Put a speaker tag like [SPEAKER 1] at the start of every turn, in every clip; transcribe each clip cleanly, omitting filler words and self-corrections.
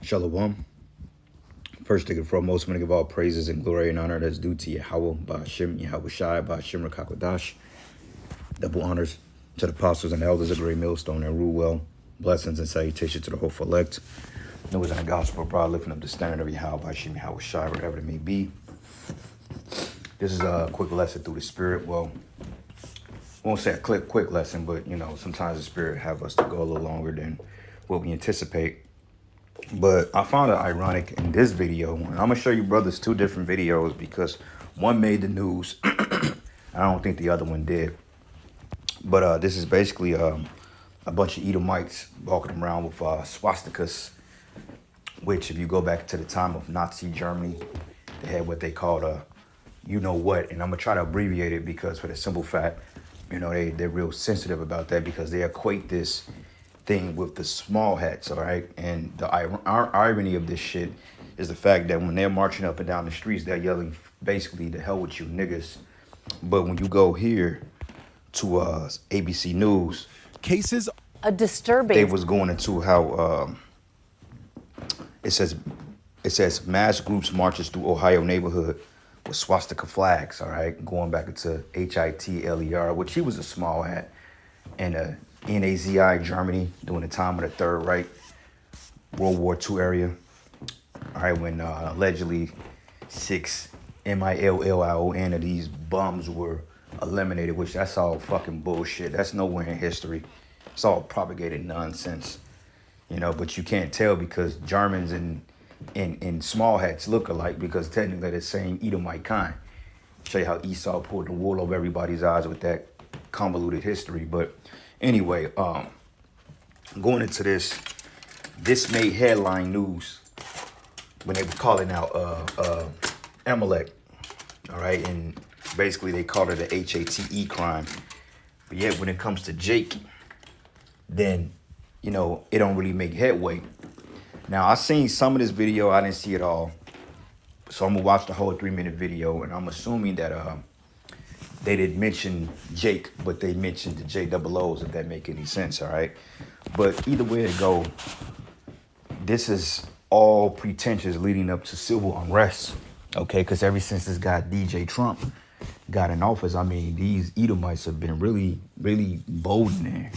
[SPEAKER 1] Shalom. First thing and foremost, I'm going to give all praises and glory and honor that's due to Yahweh, Ba'ashem, Yahweh Shai, Ba'ashem Rakakwadash. Double honors to the apostles and elders of Great Millstone and rule well. Blessings and salutations to the hopeful elect. Those in the gospel abroad, lifting up the standard of Yahweh, Ba'ashem, Yahweh Shai, wherever it may be. This is a quick lesson through the Spirit. Well, I won't say a quick lesson, but, sometimes the Spirit have us to go a little longer than what we anticipate. But I found it ironic in this video, and I'm going to show you brothers two different videos because one made the news. I don't think the other one did. But this is basically a bunch of Edomites walking around with swastikas, which if you go back to the time of Nazi Germany, they had what they called a you-know-what. And I'm going to try to abbreviate it because for the simple fact, they're real sensitive about that because they equate this thing with the small hats, all right? And the irony of this shit is the fact that when they're marching up and down the streets, they're yelling basically the hell with you niggas. But when you go here to ABC News,
[SPEAKER 2] cases
[SPEAKER 3] a disturbing.
[SPEAKER 1] They was going into how it says mass groups marches through Ohio neighborhood with swastika flags, all right, going back into HITLER, which he was a small hat, and NAZI Germany during the time of the Third Reich, World War II area. All right, when allegedly 6 million of these bums were eliminated, which that's all fucking bullshit. That's nowhere in history. It's all propagated nonsense, but you can't tell because Germans and small hats look alike because technically they're the same Edomite kind. Show you how Esau pulled the wool over everybody's eyes with that convoluted history. But anyway, going into this made headline news when they were calling out Amalek, all right, and basically they called it a HATE crime. But yet when it comes to Jake, then, it don't really make headway. Now, I seen some of this video. I didn't see it all. So I'm going to watch the whole 3-minute video, and I'm assuming that they didn't mention Jake, but they mentioned the JOOs, if that make any sense, all right? But either way it go, this is all pretentious leading up to civil unrest, okay? Because ever since this guy DJ Trump got in office, these Edomites have been really, really bold in there.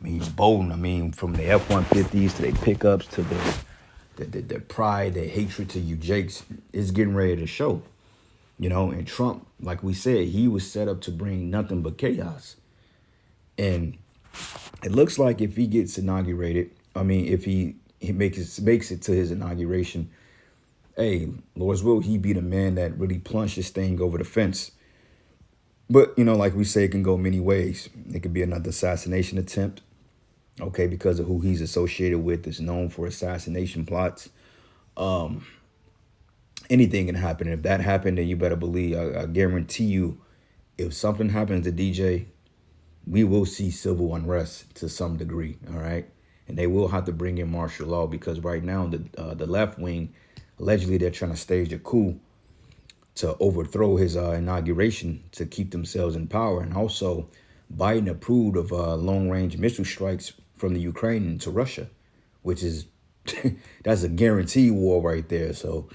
[SPEAKER 1] From the F-150s to their pickups to the pride, the hatred to you Jakes is getting ready to show. And Trump, like we said, he was set up to bring nothing but chaos. And it looks like if he gets inaugurated, if he makes it to his inauguration, hey, Lord's will, he be the man that really plunged this thing over the fence. But, like we say, it can go many ways. It could be another assassination attempt, okay, because of who he's associated with is known for assassination plots. Anything can happen. If that happened, then you better believe, I guarantee you, if something happens to DJ, we will see civil unrest to some degree, all right? And they will have to bring in martial law because right now the left wing, allegedly they're trying to stage a coup to overthrow his inauguration to keep themselves in power. And also, Biden approved of long-range missile strikes from the Ukraine into Russia, which is, that's a guaranteed war right there. So,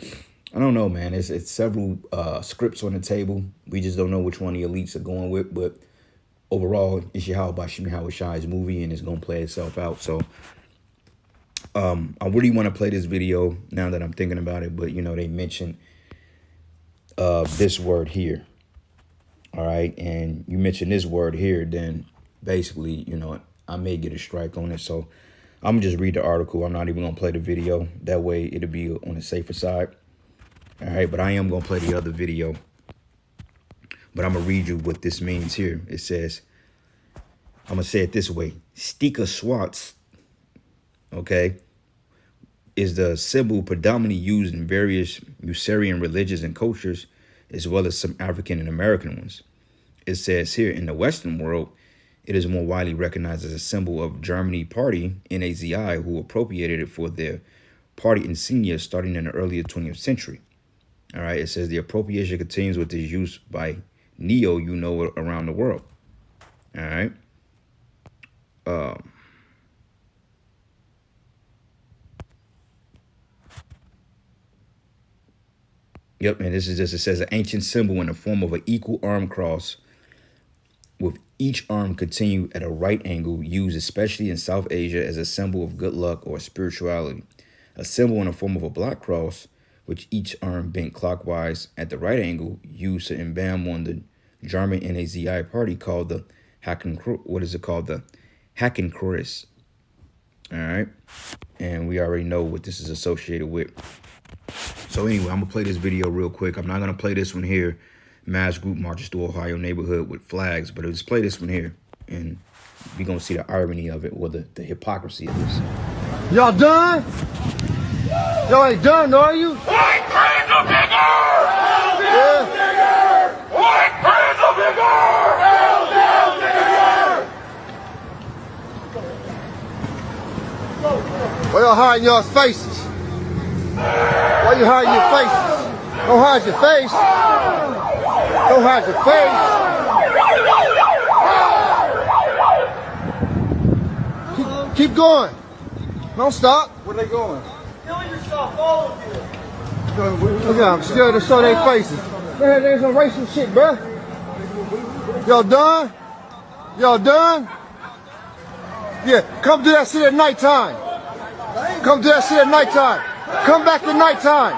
[SPEAKER 1] I don't know, man. It's several scripts on the table. We just don't know which one the elites are going with. But overall, it's Yahweh Bashim Howard Shai's movie, and it's going to play itself out. So, I really want to play this video now that I'm thinking about it. But, they mentioned this word here. All right. And you mentioned this word here, then basically, I may get a strike on it. So I'm gonna just read the article. I'm not even gonna play the video. That way it'll be on the safer side. All right. But I am gonna play the other video. But I'm gonna read you what this means here. It says, I'm gonna say it this way. Stika Swats, okay, is the symbol predominantly used in various Musarian religions and cultures, as well as some African and American ones. It says here, in the Western world, it is more widely recognized as a symbol of Germany Party, NAZI, who appropriated it for their party insignia starting in the earlier 20th century. All right, it says the appropriation continues with its use by around the world. All right. Yep, and this is just, it says an ancient symbol in the form of an equal arm cross with each arm continued at a right angle, used especially in South Asia as a symbol of good luck or spirituality. A symbol in the form of a black cross, with each arm bent clockwise at the right angle, used to embalm on the German NAZI party called the Hakenkreuz. All right, and we already know what this is associated with. So anyway, I'm gonna play this video real quick. I'm not gonna play this one here. Mass group marches through Ohio neighborhood with flags, but I'll just play this one here, and we're gonna see the irony of it, or the hypocrisy of this.
[SPEAKER 2] Y'all done? Y'all ain't done, are you?
[SPEAKER 3] White praise of vigor!
[SPEAKER 2] Yeah.
[SPEAKER 3] White praise of vigor!
[SPEAKER 2] Why y'all hiding y'all's faces? Why you hiding your faces? Don't hide your face. Don't hide your face. Keep going. Don't stop.
[SPEAKER 4] Where they going?
[SPEAKER 5] Kill yourself, all of you.
[SPEAKER 2] Look at them, scared to show their faces. Man, there's some racial shit, bruh. Y'all done? Y'all done? Yeah, come do that shit at nighttime. Come do that shit at nighttime. Come back to nighttime.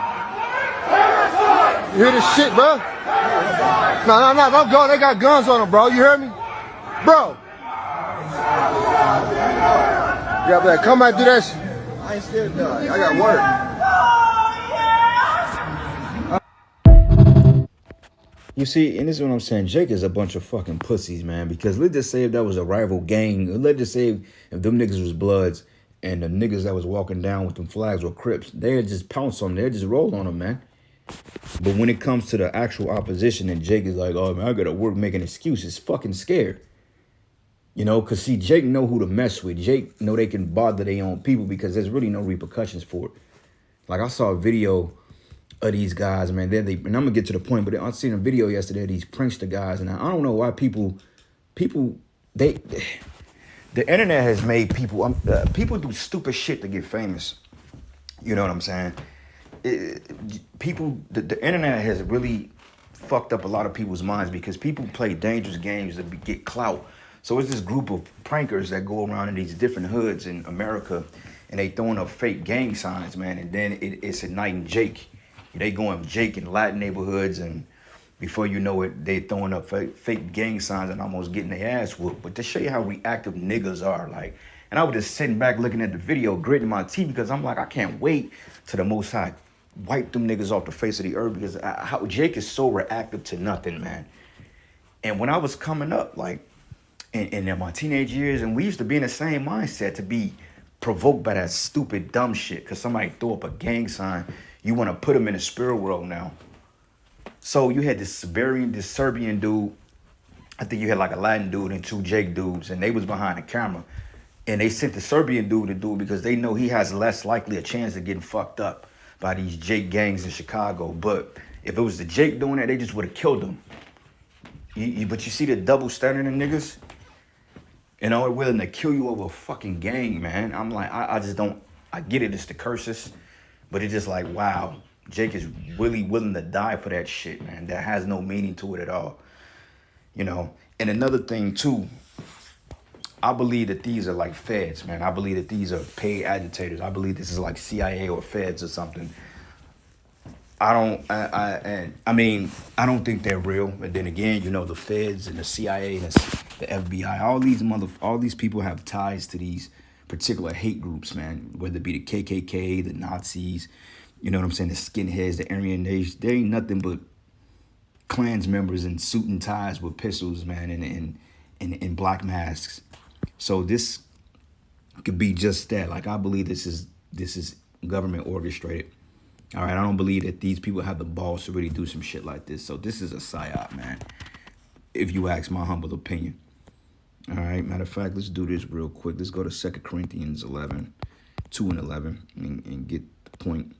[SPEAKER 2] You hear this shit, bro? No, don't go. They got guns on them, bro. You hear me? Bro. Yeah, man, come back do that shit.
[SPEAKER 4] I ain't scared to die. I got work.
[SPEAKER 1] You see, and this is what I'm saying. Jake is a bunch of fucking pussies, man. Because let's just say if that was a rival gang, let's just say if them niggas was Bloods and the niggas that was walking down with them flags were Crips, they'd just pounce on them. They'd just roll on them, man. But when it comes to the actual opposition, and Jake is like, oh man, I gotta work making excuses, fucking scared. You know, because see, Jake know who to mess with. Jake know they can bother their own people because there's really no repercussions for it. Like I saw a video of these guys, man. And I'm gonna get to the point, but I seen a video yesterday of these prankster guys, and I don't know why the internet has made people do stupid shit to get famous. You know what I'm saying? The internet has really fucked up a lot of people's minds because people play dangerous games to get clout. So it's this group of prankers that go around in these different hoods in America, and they throwing up fake gang signs, man. And then it's igniting Jake. They going Jake in Latin neighborhoods, and before you know it, they throwing up fake gang signs and almost getting their ass whooped. But to show you how reactive niggas are, like, and I was just sitting back looking at the video, gritting my teeth, because I'm like, I can't wait till the Most High wipe them niggas off the face of the earth, because how Jake is so reactive to nothing, man. And when I was coming up, like, in my teenage years, and we used to be in the same mindset to be provoked by that stupid, dumb shit, because somebody threw up a gang sign. You want to put them in the spirit world now. So you had this Serbian dude. I think you had like a Latin dude and two Jake dudes, and they was behind the camera. And they sent the Serbian dude to do it because they know he has less likely a chance of getting fucked up by these Jake gangs in Chicago. But if it was the Jake doing that, they just would have killed him. But you see the double standard in niggas? You know, they're willing to kill you over a fucking gang, man. I'm like, I just don't, I get it, it's the curses. But it's just like, wow, Jake is really willing to die for that shit, man. That has no meaning to it at all. You know, and another thing, too, I believe that these are like feds, man. I believe that these are paid agitators. I believe this is like CIA or feds or something. I don't think they're real. And then again, you know, the feds and the CIA and the FBI, all these people have ties to these particular hate groups, man, whether it be the KKK, the Nazis, you know what I'm saying, the skinheads, the Aryan Nation. They ain't nothing but Klans members in suit and ties with pistols, man, and black masks. So this could be just that. Like, I believe this is government orchestrated. All right, I don't believe that these people have the balls to really do some shit like this. So this is a psyop, man, if you ask my humble opinion. All right, matter of fact, let's do this real quick. Let's go to 2 Corinthians 11, 2 and 11, and get the point.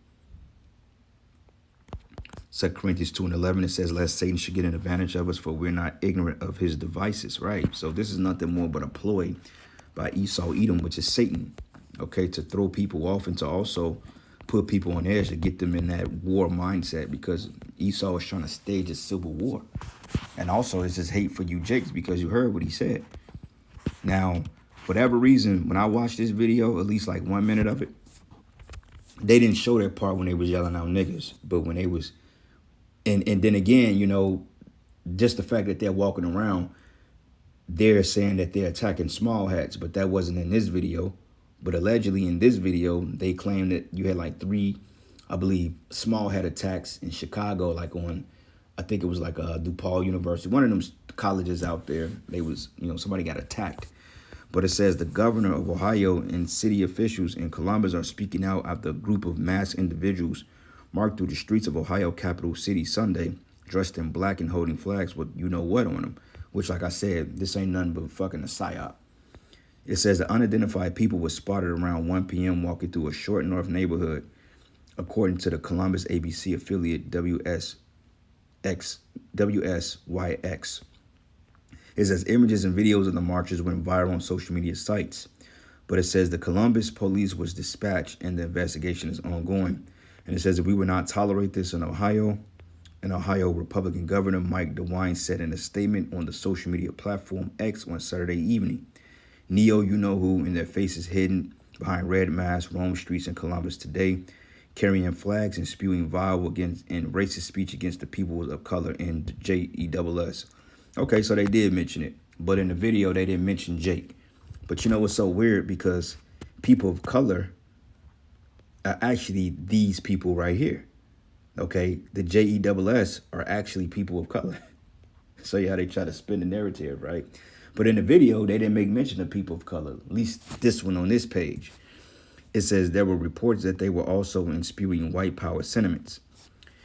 [SPEAKER 1] 2 Corinthians 2 and 11, it says, lest Satan should get an advantage of us, for we're not ignorant of his devices, right? So this is nothing more but a ploy by Esau, Edom, which is Satan, okay, to throw people off and to also put people on edge to get them in that war mindset, because Esau is trying to stage a civil war. And also it's just hate for you Jakes, because you heard what he said. Now, for whatever reason, when I watched this video, at least like 1 minute of it, they didn't show that part when they was yelling out niggas. But when they was, and then again, you know, just the fact that they're walking around, they're saying that they're attacking small hats, but that wasn't in this video. But allegedly in this video, they claim that you had like 3, I believe, small hat attacks in Chicago, like on, I think it was like DePaul University, one of them colleges out there. They was, you know, somebody got attacked. But it says the governor of Ohio and city officials in Columbus are speaking out after a group of masked individuals marched through the streets of Ohio capital city Sunday, dressed in black and holding flags with you know what on them. Which, like I said, this ain't nothing but fucking a psyop. It says the unidentified people were spotted around 1 p.m. walking through a short north neighborhood, according to the Columbus ABC affiliate WSYX. It says images and videos of the marchers went viral on social media sites. But it says the Columbus police was dispatched and the investigation is ongoing. And it says that we will not tolerate this in Ohio. And Ohio Republican Governor Mike DeWine said in a statement on the social media platform X on Saturday evening. Neo, you know who, and their faces hidden behind red masks, roam streets in Columbus today, carrying flags and spewing vile against and racist speech against the people of color in JESS. Okay, so they did mention it, but in the video they didn't mention Jake. But you know what's so weird? Because people of color are actually these people right here. Okay, the JESS are actually people of color. So yeah, they try to spin the narrative, right? But in the video, they didn't make mention of people of color, at least this one on this page. It says there were reports that they were also spewing white power sentiments.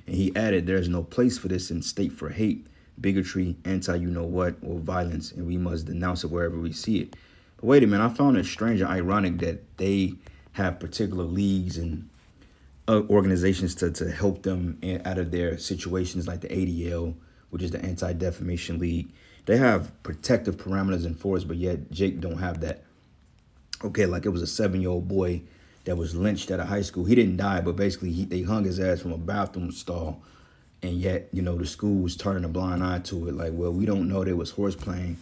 [SPEAKER 1] And he added, there's no place for this in state for hate, bigotry, anti-you-know-what, or violence, and we must denounce it wherever we see it. But wait a minute, I found it strange and ironic that they have particular leagues and organizations to help them out of their situations, like the ADL, which is the Anti-Defamation League. They have protective parameters enforced, but yet Jake don't have that. Okay, like it was a 7-year-old boy that was lynched at a high school. He didn't die, but basically they hung his ass from a bathroom stall. And yet, you know, the school was turning a blind eye to it. Like, well, we don't know there was horseplaying.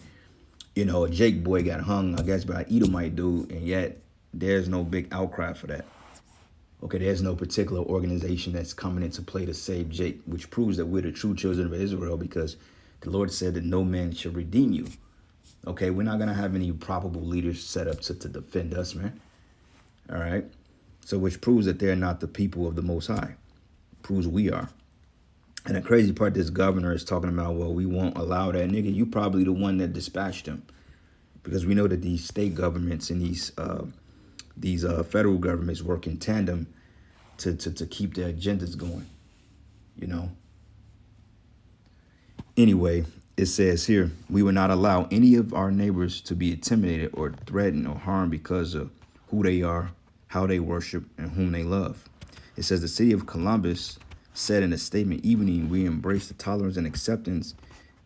[SPEAKER 1] You know, a Jake boy got hung, I guess, by an Edomite dude. And yet, there's no big outcry for that. Okay, there's no particular organization that's coming into play to save Jake, which proves that we're the true children of Israel, because the Lord said that no man shall redeem you. Okay, we're not going to have any probable leaders set up to defend us, man. All right? So which proves that they're not the people of the Most High. Proves we are. And the crazy part, this governor is talking about, well, we won't allow that nigga. You probably the one that dispatched him. Because we know that these state governments and these federal governments work in tandem to keep their agendas going, you know. Anyway, it says here, we will not allow any of our neighbors to be intimidated or threatened or harmed because of who they are, how they worship, and whom they love. It says the city of Columbus said in a statement, evening, we embrace the tolerance and acceptance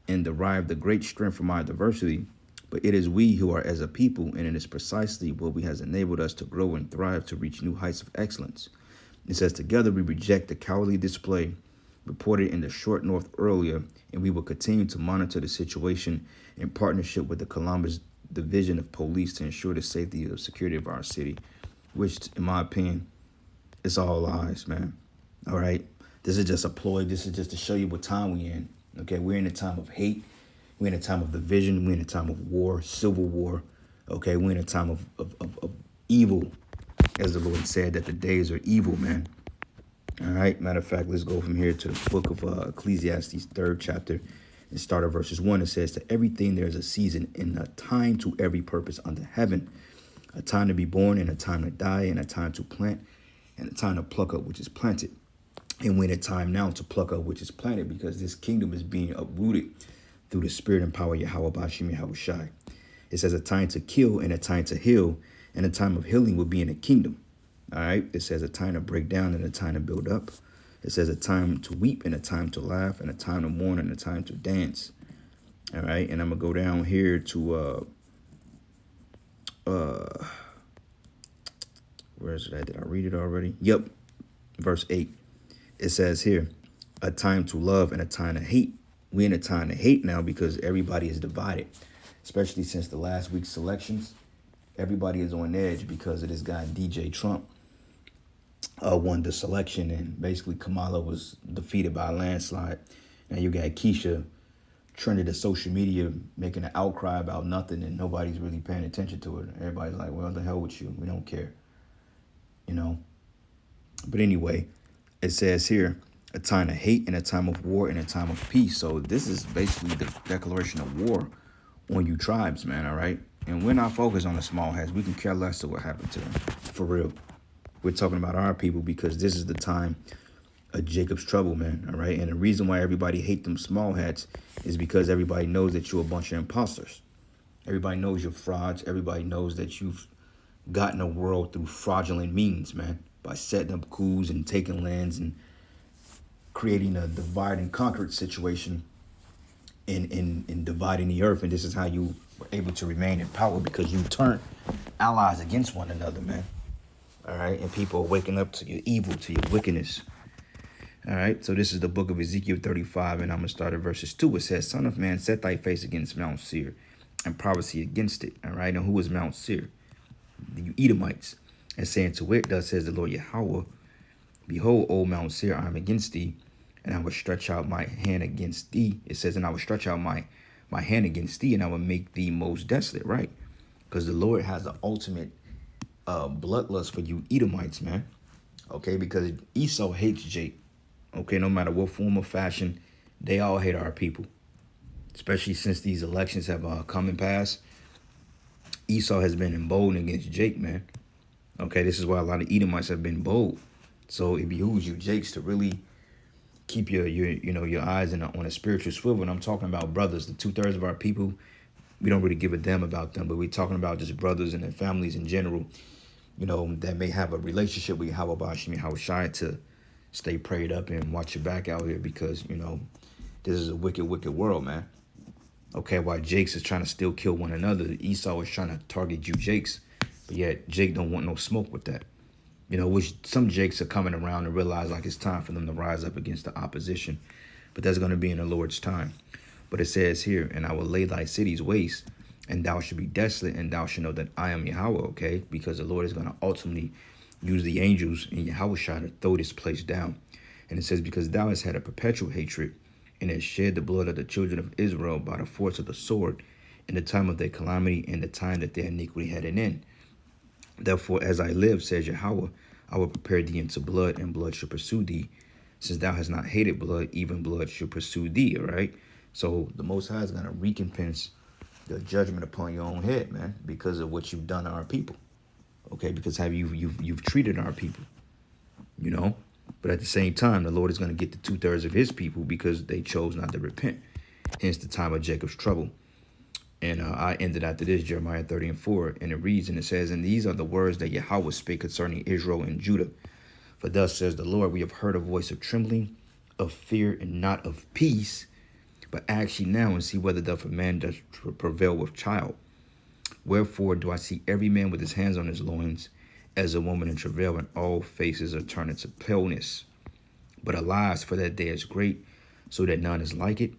[SPEAKER 1] and derive the great strength from our diversity. But it is we who are as a people, and it is precisely what has enabled us to grow and thrive to reach new heights of excellence. It says, together we reject the cowardly display reported in the short north earlier, and we will continue to monitor the situation in partnership with the Columbus Division of Police to ensure the safety and security of our city, which, in my opinion, it's all lies, man. All right? This is just a ploy. This is just to show you what time we in. Okay? We're in a time of hate. We're in a time of division. We're in a time of war, civil war. Okay, we're in a time of evil, as the Lord said, that the days are evil, man. All right, matter of fact, let's go from here to the book of Ecclesiastes, 3rd chapter, and start at verses 1. It says, to everything there is a season and a time to every purpose under heaven, a time to be born and a time to die, and a time to plant and a time to pluck up which is planted. And we're in a time now to pluck up which is planted, because this kingdom is being uprooted through the spirit and power of Yahweh Bashim Yahweh Shai. It says a time to kill and a time to heal, and a time of healing will be in the kingdom. All right. It says a time to break down and a time to build up. It says a time to weep and a time to laugh, and a time to mourn and a time to dance. All right. And I'm going to go down here to, where is that? Did I read it already? Yep. verse 8. It says here, a time to love and a time to hate. We're in a time to hate now because everybody is divided, especially since the last week's elections. Everybody is on edge because of this guy, DJ Trump, won the selection, and basically Kamala was defeated by a landslide. And you got Keisha trended to social media making an outcry about nothing, and nobody's really paying attention to it. Everybody's like, well, the hell with you. We don't care. You know? But anyway, it says here, a time of hate and a time of war and a time of peace. So this is basically the declaration of war on you tribes, man, all right? And we're not focused on the small hats. We can care less of what happened to them, for real. We're talking about our people because this is the time of Jacob's trouble, man, all right? And the reason why everybody hate them small hats is because everybody knows that you're a bunch of imposters. Everybody knows you're frauds. Everybody knows that you've gotten a world through fraudulent means, man, by setting up coups and taking lands and creating a divide and conquer situation in dividing the earth. And this is how you were able to remain in power, because you turned allies against one another, man. All right. And people are waking up to your evil, to your wickedness. All right. So this is the book of Ezekiel 35, and I'm going to start at verses 2. It says, Son of man, set thy face against Mount Seir and prophecy against it. All right. And who is Mount Seir? The Edomites. And saying to it, thus says the Lord Yahweh, behold, O Mount Seir, I am against thee, and I will stretch out my hand against thee. It says, and I will stretch out my hand against thee, and I will make thee most desolate, right? Because the Lord has the ultimate bloodlust for you Edomites, man. Okay, because Esau hates Jake. Okay, no matter what form or fashion, they all hate our people. Especially since these elections have come and passed. Esau has been emboldened against Jake, man. Okay, this is why a lot of Edomites have been bold. So it behooves you, Jakes, to really keep your eyes on a spiritual swivel. And I'm talking about brothers. The 2/3 of our people, we don't really give a damn about them, but we're talking about just brothers and their families in general, that may have a relationship with Yahweh Bashim, Yahweh Shai, to stay prayed up and watch your back out here, because, this is a wicked, wicked world, man. Okay, while Jakes is trying to still kill one another, Esau is trying to target you Jakes, but yet Jake don't want no smoke with that. Which some Jakes are coming around and realize like it's time for them to rise up against the opposition. But that's going to be in the Lord's time. But it says here, and I will lay thy cities waste, and thou shalt be desolate, and thou shalt know that I am Yahweh, okay? Because the Lord is going to ultimately use the angels in Yahweh Shai to throw this place down. And it says, because thou hast had a perpetual hatred, and hast shed the blood of the children of Israel by the force of the sword, in the time of their calamity, and the time that their iniquity had an end. Therefore, as I live, says Yahweh, I will prepare thee into blood, and blood shall pursue thee. Since thou hast not hated blood, even blood shall pursue thee, all right? So the Most High is going to recompense the judgment upon your own head, man, because of what you've done to our people, okay? Because you've treated our people, But at the same time, the Lord is going to get the 2/3 of his people because they chose not to repent. Hence the time of Jacob's trouble. And I ended after this, Jeremiah 30:4, and it reads, and it says, and these are the words that Yahweh spake concerning Israel and Judah. For thus says the Lord, we have heard a voice of trembling, of fear, and not of peace. But ask ye now and see whether doth a man does prevail with child. Wherefore do I see every man with his hands on his loins, as a woman in travail, and all faces are turned into paleness. But alas, for that day is great, so that none is like it.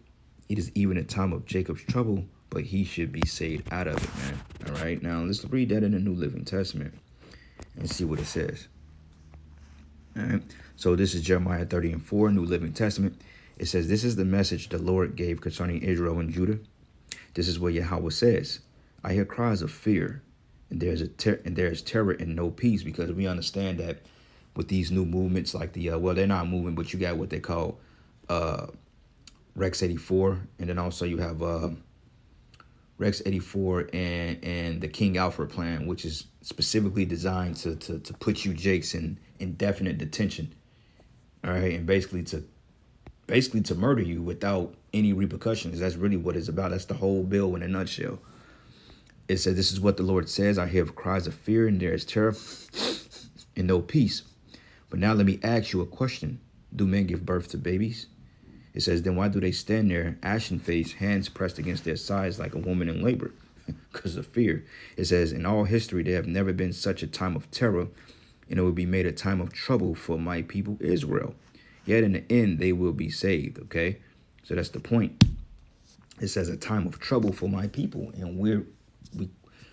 [SPEAKER 1] It is even a time of Jacob's trouble, but he should be saved out of it, man. All right, now let's read that in the New Living Testament and see what it says. All right, so this is Jeremiah 30:4, New Living Testament. It says, this is the message the Lord gave concerning Israel and Judah. This is what Yahweh says. I hear cries of fear, and there is terror and no peace, because we understand that with these new movements like they're not moving, but you got what they call Rex 84, and then also you have Rex 84 and the King Alfred plan, which is specifically designed to put you Jakes in indefinite detention. All right, and basically to murder you without any repercussions. That's really what it's about. That's the whole bill in a nutshell. It says, this is what the Lord says. I hear cries of fear, and there is terror and no peace. But now let me ask you a question. Do men give birth to babies? It says, then why do they stand there, ashen-faced, hands pressed against their sides like a woman in labor? Because of fear. It says, in all history, there have never been such a time of terror, and it will be made a time of trouble for my people Israel. Yet in the end, they will be saved, okay? So that's the point. It says a time of trouble for my people, and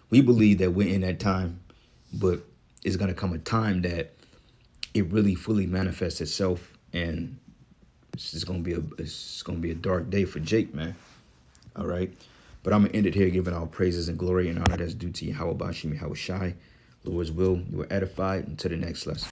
[SPEAKER 1] we believe that we're in that time, but it's going to come a time that it really fully manifests itself, and it's going to be a dark day for Jake, man. All right. But I'm going to end it here, giving all praises and glory and honor that's due to Yahweh Bashim Yahweh Shai. Lord's will, you are edified. Until the next lesson.